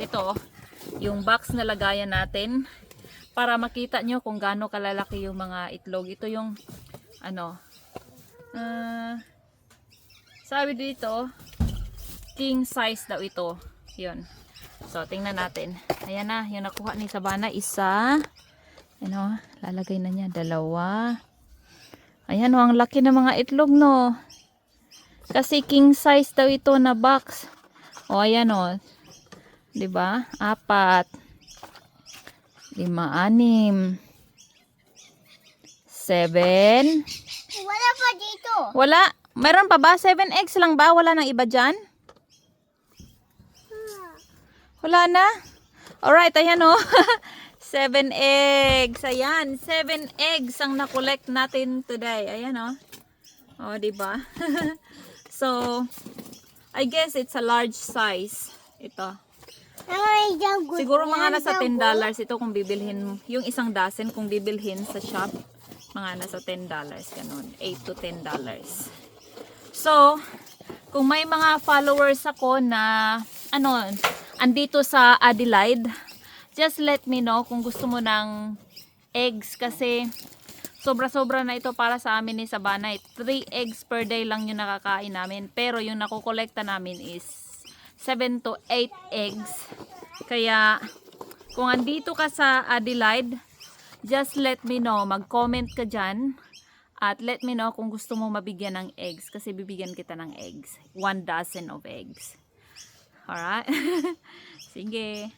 ito, yung box na lagayan natin para makita nyo kung gaano kalalaki yung mga itlog. Ito yung ano, sabi dito king size daw ito. Yun. So tingnan natin. Ayan na, yung nakuha ni Sabana, isa. Ano, lalagay na niya, dalawa. Ayan o, ang laki ng mga itlog, no. Kasi king size daw ito na box. O ayan o, 'di ba? 4, 5, 6, 7. Wala pa dito. Wala. Meron pa ba? 7 eggs lang ba? Wala nang iba dyan? Wala na? Alright, ayan o. 7 eggs. Ayan, 7 eggs ang na-collect natin today. Ayan o. O, diba? So, I guess it's a large size. Ito. Siguro mga nasa $10 ito kung bibilhin. Yung isang dozen kung bibilhin sa shop. Mga nasa $10. Ganun. $8 to $10. So, kung may mga followers ako na, andito sa Adelaide, just let me know kung gusto mo ng eggs kasi sobra-sobra na ito para sa amin ni Sabana. 3 eggs per day lang yung nakakain namin. Pero yung nakukolekta namin is 7 to 8 eggs. Kaya, kung andito ka sa Adelaide, just let me know. Mag-comment ka dyan. At let me know kung gusto mo mabigyan ng eggs. Kasi bibigyan kita ng eggs. 1 dozen of eggs. Alright? Sige.